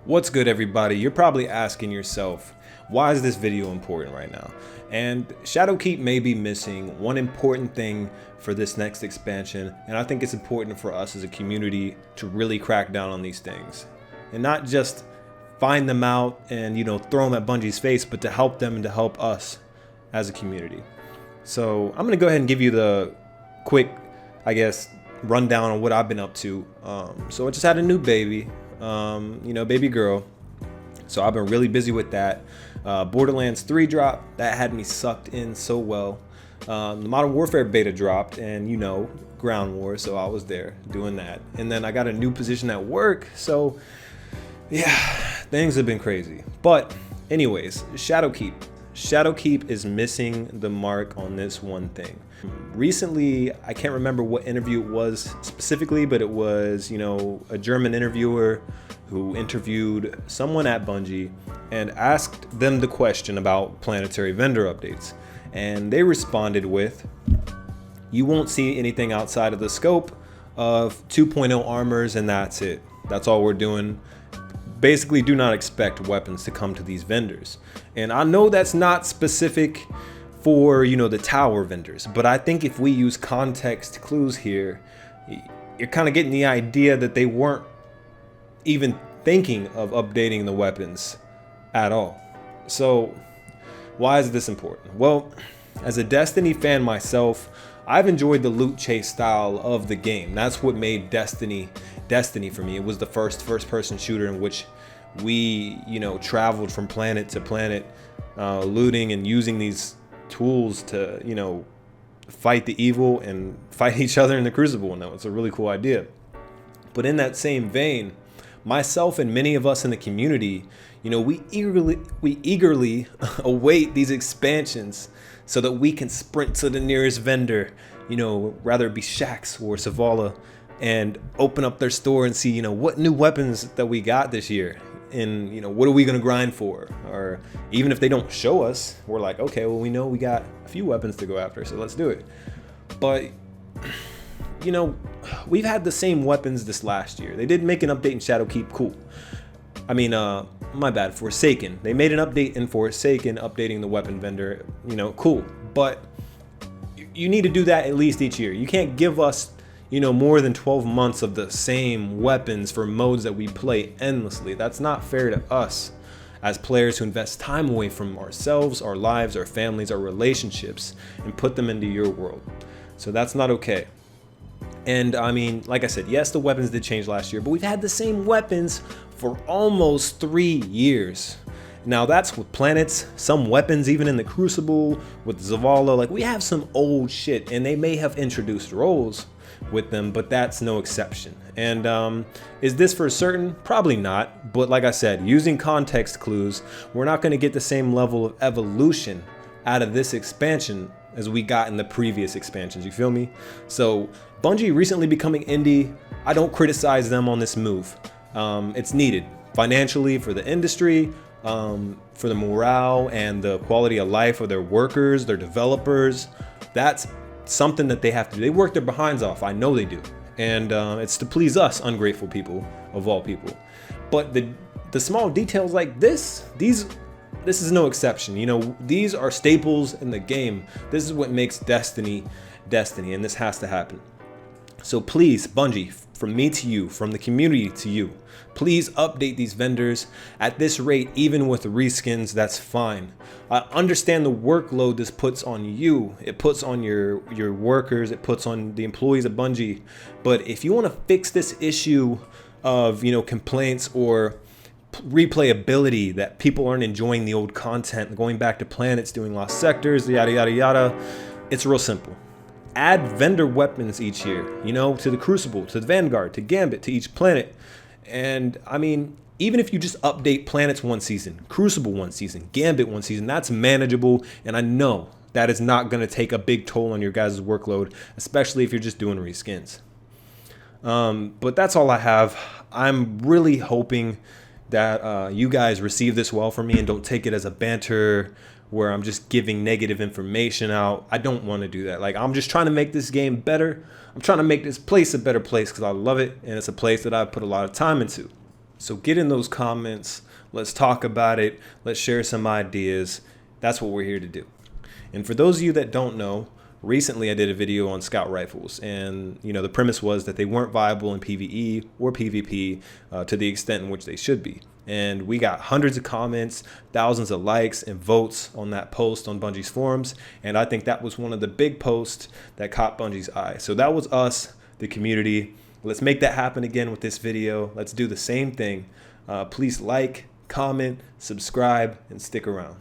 What's good, everybody? You're probably asking yourself, why is this video important right now? And Shadowkeep may be missing one important thing for this next expansion, and I think it's important for us as a community to really crack down on these things and not just find them out and throw them at Bungie's face, but to help them and to help us as a community. So I'm gonna go ahead and give you the quick, rundown on what I've been up to. So I just had a new baby, baby girl. So I've been really busy with that. Borderlands 3 dropped. That had me sucked in so well. The Modern Warfare beta dropped, and Ground War, so I was there doing that. And then I got a new position at work, so yeah, things have been crazy. But anyways, Shadowkeep. Shadowkeep is missing the mark on this one thing. Recently, I can't remember what interview it was specifically, but it was, a German interviewer who interviewed someone at Bungie and asked them the question about planetary vendor updates. And they responded with, you won't see anything outside of the scope of 2.0 armors, and that's it. That's all we're doing. Basically, do not expect weapons to come to these vendors. And I know that's not specific for, the tower vendors, but I think if we use context clues here, you're kind of getting the idea that they weren't even thinking of updating the weapons at all. So why is this important? Well, as a Destiny fan myself, I've enjoyed the loot chase style of the game. That's what made Destiny for me. It was the first-person shooter in which we, traveled from planet to planet, looting and using these tools to, fight the evil and fight each other in the Crucible. And that was a really cool idea. But in that same vein, myself and many of us in the community, we eagerly await these expansions so that we can sprint to the nearest vendor, rather it be Shaxx or Zavala, and open up their store and see, what new weapons that we got this year. And what are we gonna grind for? Or even if they don't show us, we're like, okay, well, we know we got a few weapons to go after, so let's do it. But we've had the same weapons this last year. They did make an update in Shadowkeep, cool. I mean, my bad, Forsaken. They made an update in Forsaken, updating the weapon vendor, cool. But you need to do that at least each year. You can't give us more than 12 months of the same weapons for modes that we play endlessly. That's not fair to us as players who invest time away from ourselves, our lives, our families, our relationships, and put them into your world. So that's not okay. And I mean, like I said, yes, the weapons did change last year, but we've had the same weapons for almost 3 years. Now that's with planets, some weapons even in the Crucible, with Zavala. Like, we have some old shit, and they may have introduced roles with them, but that's no exception. And is this for certain? Probably not. But like I said, using context clues, we're not going to get the same level of evolution out of this expansion as we got in the previous expansions. You feel me? So Bungie recently becoming indie, I don't criticize them on this move. It's needed financially for the industry, for the morale and the quality of life of their workers, their developers. That's something that they have to do. They work their behinds off. I know they do. And it's to please us, ungrateful people of all people. But the small details like this is no exception. These are staples in the game. This is what makes Destiny, and this has to happen. So please, Bungie, from me to you, from the community to you, please update these vendors at this rate. Even with reskins, that's fine. I understand the workload this puts on you. It puts on your workers. It puts on the employees of Bungie. But if you want to fix this issue of complaints or replayability, that people aren't enjoying the old content, going back to planets, doing lost sectors, yada yada yada, it's real simple. Add vendor weapons each year, to the Crucible, to the Vanguard, to Gambit, to each planet. And I mean, even if you just update planets one season, Crucible one season, Gambit one season, that's manageable. And I know that is not going to take a big toll on your guys' workload, especially if you're just doing reskins. But that's all I have. I'm really hoping that you guys receive this well from me and don't take it as a banter where I'm just giving negative information out. I don't want to do that. Like, I'm just trying to make this game better. I'm trying to make this place a better place because I love it, and it's a place that I put a lot of time into. So get in those comments. Let's talk about it. Let's share some ideas. That's what we're here to do. And for those of you that don't know, recently I did a video on scout rifles, and the premise was that they weren't viable in PvE or PvP to the extent in which they should be. And we got hundreds of comments, thousands of likes and votes on that post on Bungie's forums, and I think that was one of the big posts that caught Bungie's eye. So that was us, the community. Let's make that happen again with this video. Let's do the same thing. Please like, comment, subscribe, and stick around.